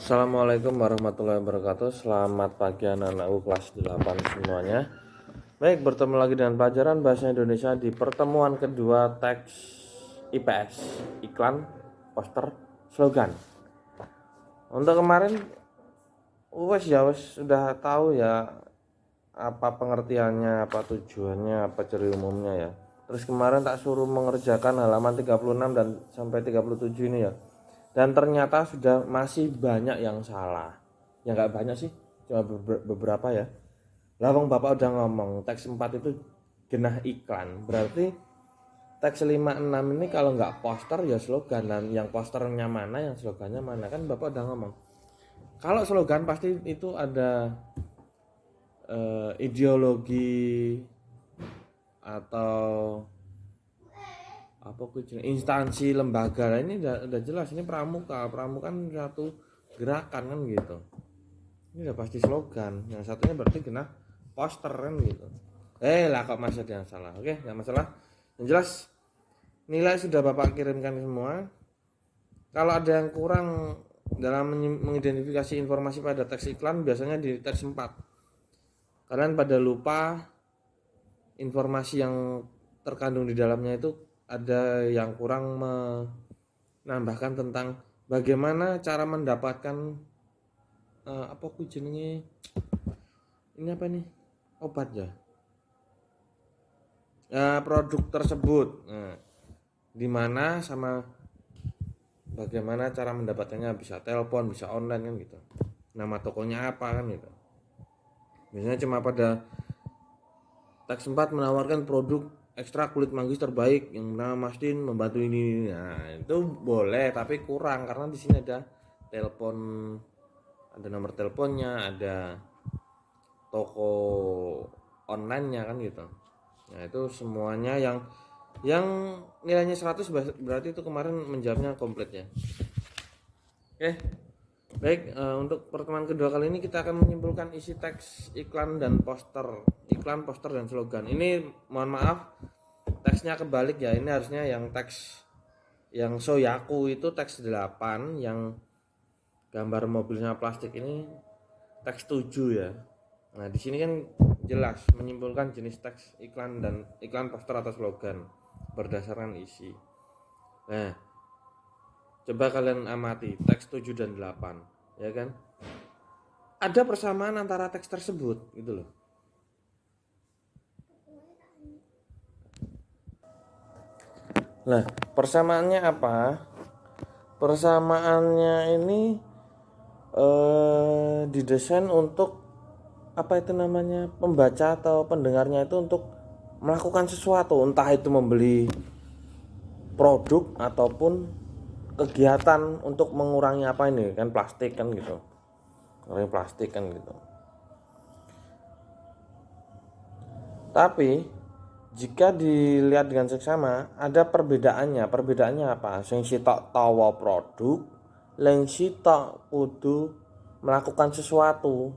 Assalamualaikum warahmatullahi wabarakatuh. Selamat pagi anak-anakku kelas 8 semuanya. Baik, bertemu lagi dengan pelajaran bahasa Indonesia di pertemuan kedua teks IPS, iklan, poster, slogan. Untuk kemarin wes sudah tahu ya apa pengertiannya, apa tujuannya, apa ciri umumnya ya. Terus kemarin tak suruh mengerjakan halaman 36 dan sampai 37 ini ya. Dan ternyata sudah masih banyak yang salah. Ya nggak banyak sih, cuma beberapa ya. Lawang Bapak udah ngomong teks 4 itu genah iklan. Berarti teks 5, 6 ini kalau nggak poster ya slogan. Dan yang posternya mana, yang slogannya mana, kan Bapak udah ngomong. Kalau slogan pasti itu ada ideologi atau apa instansi lembaga. Nah, ini udah jelas, ini pramuka kan satu gerakan kan gitu. Ini udah pasti slogan. Yang satunya berarti kena poster kan gitu. Lah kok masih ada yang salah. Oke, nggak masalah. Yang jelas nilai sudah Bapak kirimkan semua. Kalau ada yang kurang dalam mengidentifikasi informasi pada teks iklan, biasanya di teks 4 kalian pada lupa informasi yang terkandung di dalamnya. Itu ada yang kurang menambahkan tentang bagaimana cara mendapatkan apa jenenge ini apa nih, obat ya, produk tersebut. Dimana sama bagaimana cara mendapatkannya, bisa telepon, bisa online kan gitu, nama tokonya apa kan gitu. Biasanya cuma pada teks 4 menawarkan produk ekstra kulit manggis terbaik yang bernama Mastin membantu ini. Nah, itu boleh tapi kurang karena di sini ada telepon, ada nomor teleponnya, ada toko online-nya kan gitu. Nah, itu semuanya yang nilainya 100 berarti itu kemarin menjawabnya komplit ya. Oke. Baik, untuk pertemuan kedua kali ini kita akan menyimpulkan isi teks iklan dan poster. Iklan, poster, dan slogan. Ini mohon maaf, teksnya kebalik ya. Ini harusnya yang teks yang Soyaku itu teks 8, yang gambar mobilnya plastik ini teks 7 ya. Nah, di sini kan jelas menyimpulkan jenis teks iklan dan iklan, poster atau slogan berdasarkan isi. Nah, coba kalian amati teks 7 dan 8, ya kan? Ada persamaan antara teks tersebut gitu loh. Nah, persamaannya apa? Persamaannya ini didesain untuk apa itu namanya, pembaca atau pendengarnya itu untuk melakukan sesuatu, entah itu membeli produk ataupun kegiatan untuk mengurangi apa ini kan, plastik kan gitu, mengurangi plastik kan gitu. Tapi jika dilihat dengan seksama ada perbedaannya. Perbedaannya apa? Sing sitok tawa produk, leng sitok kudu melakukan sesuatu,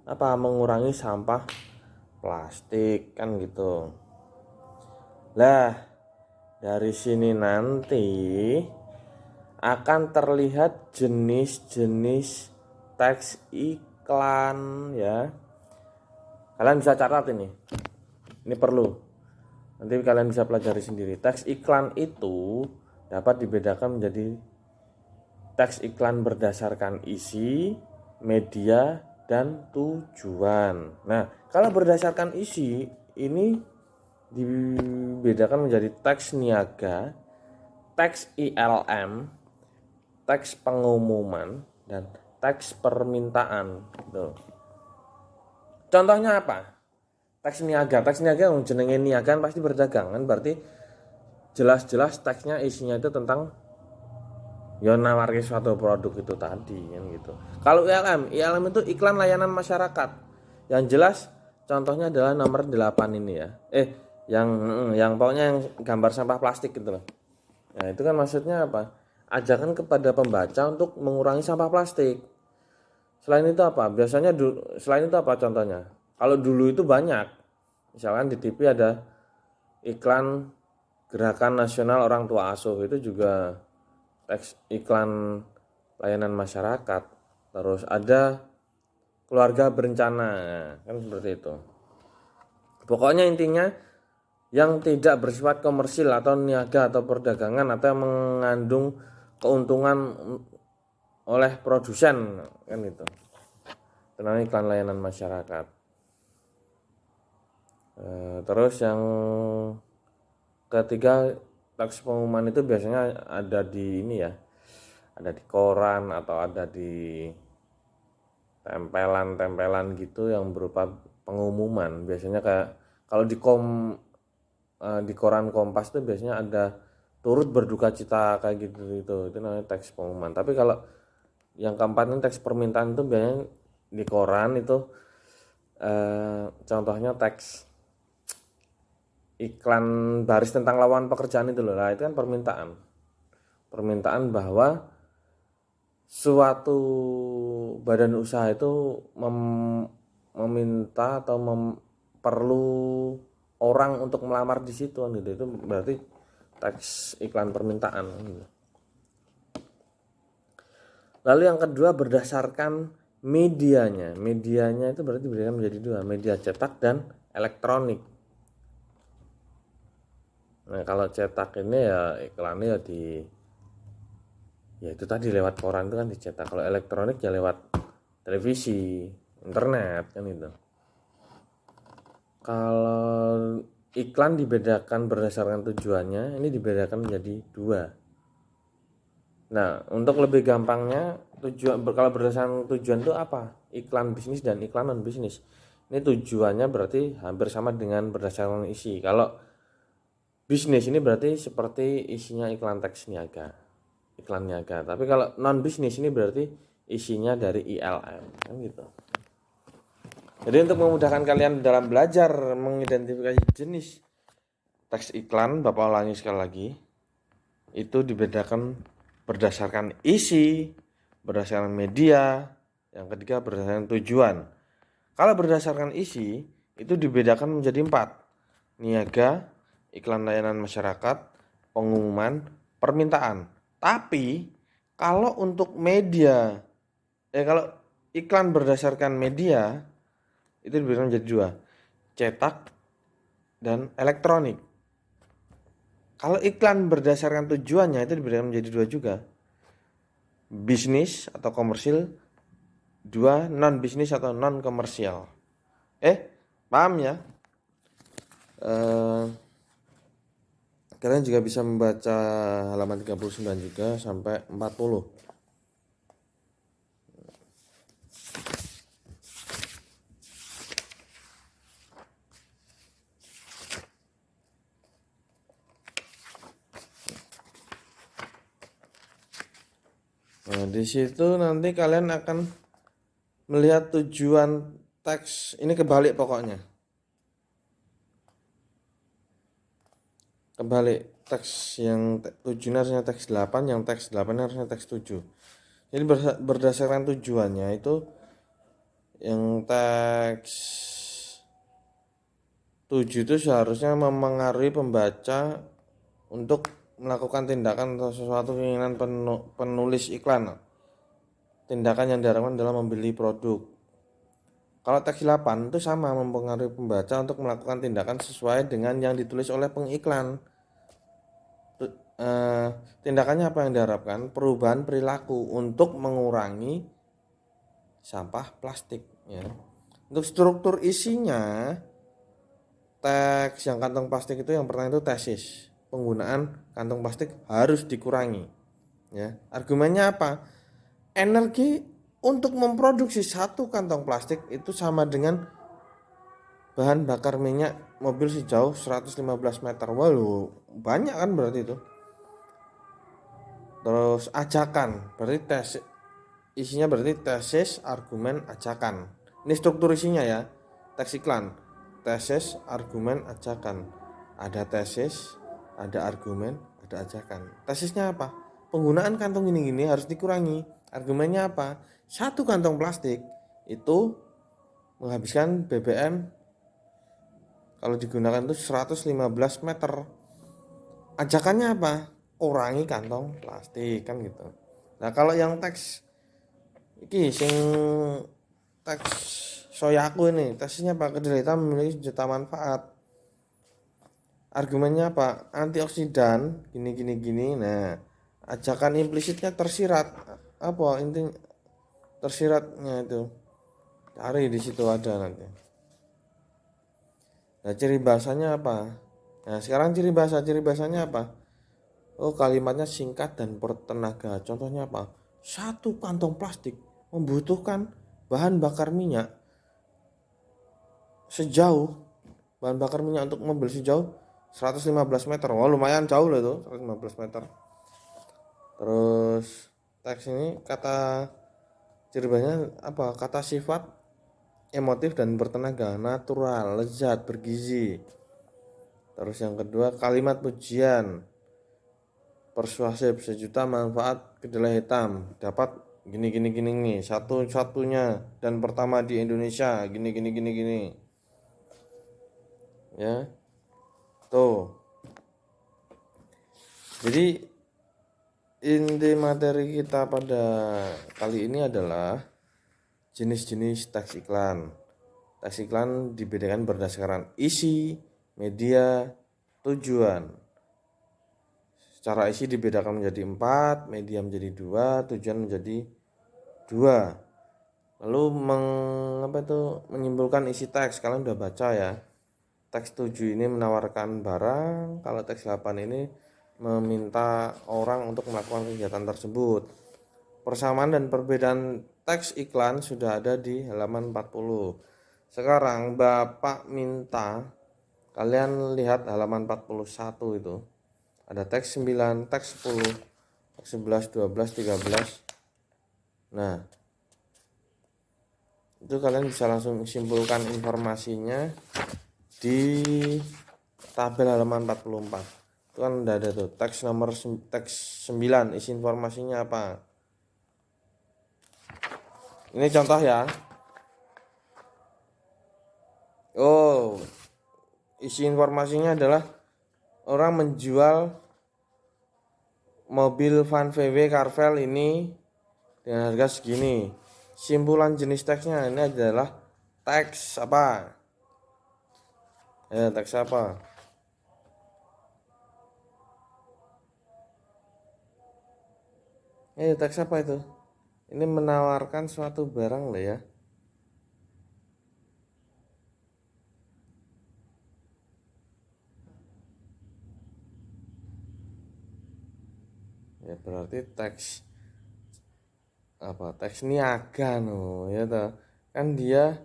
apa, mengurangi sampah plastik kan gitu. Lah, dari sini nanti akan terlihat jenis-jenis teks iklan ya. Kalian bisa catat ini perlu, nanti kalian bisa pelajari sendiri. Teks iklan itu dapat dibedakan menjadi teks iklan berdasarkan isi, media, dan tujuan. Nah, kalau berdasarkan isi ini dibedakan menjadi teks niaga, teks ILM, teks pengumuman, dan teks permintaan. Tuh. Contohnya apa? Teks niaga yang jenenge niaga pasti berdagang kan, berarti jelas-jelas teksnya isinya itu tentang ya nawarin suatu produk itu tadi kan gitu. Kalau ILM itu iklan layanan masyarakat. Yang jelas contohnya adalah nomor 8 ini ya. Yang pokoknya yang gambar sampah plastik gitu loh. Nah, itu kan maksudnya apa? Ajakan kepada pembaca untuk mengurangi sampah plastik. Selain itu apa? Biasanya selain itu apa contohnya? Kalau dulu itu banyak. Misalkan di TV ada iklan Gerakan Nasional Orang Tua Asuh, itu juga teks iklan layanan masyarakat. terus ada keluarga berencana, kan seperti itu. Pokoknya intinya yang tidak bersifat komersil atau niaga atau perdagangan atau yang mengandung keuntungan oleh produsen, kan itu. Itu namanya iklan layanan masyarakat. Terus yang ketiga, teks pengumuman itu biasanya ada di ini ya, ada di koran atau ada di tempelan-tempelan gitu yang berupa pengumuman. Biasanya kayak kalau di koran Kompas itu biasanya ada turut berduka cita kayak gitu gitu, itu namanya teks pengumuman. Tapi kalau yang keempat ini teks permintaan, itu biasanya di koran itu contohnya teks iklan baris tentang lowongan pekerjaan itu loh. Nah, itu kan permintaan bahwa suatu badan usaha itu meminta atau perlu orang untuk melamar di situ gitu. Itu berarti teks iklan permintaan gitu. Lalu yang kedua, berdasarkan medianya. Medianya itu berarti diberikan menjadi dua, media cetak dan elektronik. Nah, kalau cetak ini ya iklannya ya itu tadi lewat koran itu kan dicetak. Kalau elektronik ya lewat televisi, internet kan itu. Kalau iklan dibedakan berdasarkan tujuannya, ini dibedakan menjadi dua. Nah, untuk lebih gampangnya, kalau berdasarkan tujuan itu apa? Iklan bisnis dan iklan non bisnis. Ini tujuannya berarti hampir sama dengan berdasarkan isi. Kalau bisnis ini berarti seperti isinya iklan teks niaga, iklan niaga. Tapi kalau non bisnis ini berarti isinya dari ILM, kan gitu. Jadi untuk memudahkan kalian dalam belajar mengidentifikasi jenis teks iklan, Bapak ulangi sekali lagi, itu dibedakan berdasarkan isi, berdasarkan media, yang ketiga berdasarkan tujuan. Kalau berdasarkan isi, itu dibedakan menjadi 4. Niaga, iklan layanan masyarakat, pengumuman, permintaan. Tapi kalau untuk media, kalau iklan berdasarkan media, itu dibedakan menjadi 2, cetak dan elektronik. Kalau iklan berdasarkan tujuannya itu dibedakan menjadi 2 juga, bisnis atau komersil, 2 non bisnis atau non komersial. Paham ya? Kalian juga bisa membaca halaman 39 juga sampai 40. Nah, di situ nanti kalian akan melihat tujuan teks. Ini kebalik pokoknya. Kebalik, teks yang tujuannya harusnya teks 8, yang teks 8 harusnya teks 7. Jadi berdasarkan tujuannya itu yang teks 7 itu seharusnya memengaruhi pembaca untuk melakukan tindakan atau sesuatu keinginan penulis iklan. Tindakan yang diharapkan dalam membeli produk. Kalau teks 8 itu sama, mempengaruhi pembaca untuk melakukan tindakan sesuai dengan yang ditulis oleh pengiklan. Tindakannya apa yang diharapkan? Perubahan perilaku untuk mengurangi sampah plastik ya. Untuk struktur isinya, teks yang kantong plastik itu yang pertama itu tesis. Penggunaan kantong plastik harus dikurangi. Ya, argumennya apa? Energi untuk memproduksi satu kantong plastik itu sama dengan bahan bakar minyak mobil sejauh 115 meter. Waduh, banyak kan berarti itu. Terus ajakan, berarti tesis isinya berarti tesis, argumen, ajakan. Ini struktur isinya ya. Teks iklan, tesis, argumen, ajakan. Ada tesis, ada argumen, ada ajakan. Tesisnya apa? Penggunaan kantong ini harus dikurangi. Argumennya apa? Satu kantong plastik itu menghabiskan BBM kalau digunakan itu 115 meter. Ajakannya apa? Kurangi kantong plastik kan gitu. Nah, kalau yang teks Iki sing teks Soyaku ini teksnya apa? Kedelai hitam memiliki juta manfaat. Argumennya apa? Antioksidan gini gini gini. Nah, ajakan implisitnya tersirat. Apa intinya tersiratnya itu? Cari di situ ada nanti. Nah, ciri bahasanya apa? Nah, sekarang ciri bahasanya apa? Oh, kalimatnya singkat dan bertenaga. Contohnya apa? Satu kantong plastik membutuhkan bahan bakar minyak sejauh bahan bakar minyak untuk mobil sejauh 115 meter. Oh, lumayan jauh loh itu, 115 meter. Terus teks ini kata ciri bahasanya apa? Kata sifat emotif dan bertenaga, natural, lezat, bergizi. Terus yang kedua kalimat pujian, persuasif, sejuta manfaat kedelai hitam, dapat gini gini gini nih, satu-satunya dan pertama di Indonesia, gini gini gini gini. Ya. Tuh. Jadi inti materi kita pada kali ini adalah jenis-jenis teks iklan. Teks iklan dibedakan berdasarkan isi, media, tujuan. Secara isi dibedakan menjadi 4, media menjadi 2, tujuan menjadi 2. Lalu menyimpulkan isi teks. Kalian udah baca ya. Teks 7 ini menawarkan barang, kalau teks 8 ini meminta orang untuk melakukan kegiatan tersebut. Persamaan dan perbedaan teks iklan sudah ada di halaman 40. Sekarang Bapak minta kalian lihat halaman 41 itu. Ada teks 9, teks 10, teks 11, 12, 13. Nah, itu kalian bisa langsung simpulkan informasinya di tabel halaman 44. Itu kan udah ada tuh teks 9, isi informasinya apa. Ini contoh ya. Oh, isi informasinya adalah orang menjual mobil van VW Carvel ini dengan harga segini. Simpulan jenis teksnya ini adalah teks apa? Ya, teks apa? Teks apa itu? Ini menawarkan suatu barang loh ya. Ya berarti teks apa? Teks niaga no, ya toh. Kan dia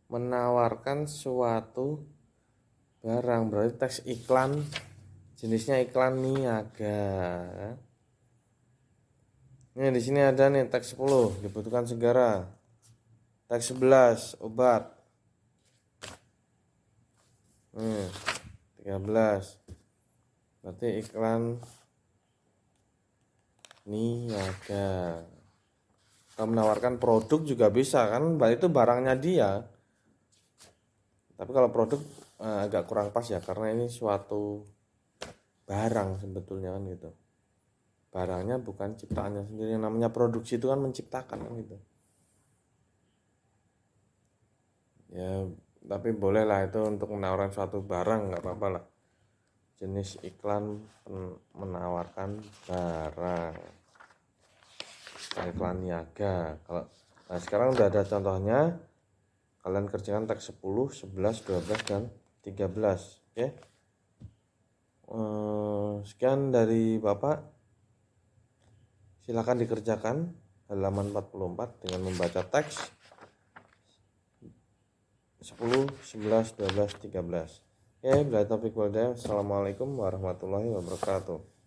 menawarkan suatu barang, berarti teks iklan jenisnya iklan niaga. Ini di sini ada nih teks 10 dibutuhkan segera. Teks 11 obat. 13 berarti iklan niaga. Kalau menawarkan produk juga bisa kan, itu barangnya dia. Tapi kalau produk agak kurang pas ya, karena ini suatu barang sebetulnya kan gitu. Barangnya bukan ciptaannya sendiri. Yang namanya produksi itu kan menciptakan kan gitu. Ya, tapi boleh lah itu untuk menawarkan suatu barang, nggak apa-apa lah. Jenis iklan menawarkan barang. Iklan niaga. Nah, sekarang udah ada contohnya. Kalian kerjakan teks 10, 11, 12 dan 13. Oke. Sekian dari Bapak. Silakan dikerjakan halaman 44 dengan membaca teks 10, 11, 12, 13. Oke, bila topik walda. Assalamualaikum warahmatullahi wabarakatuh.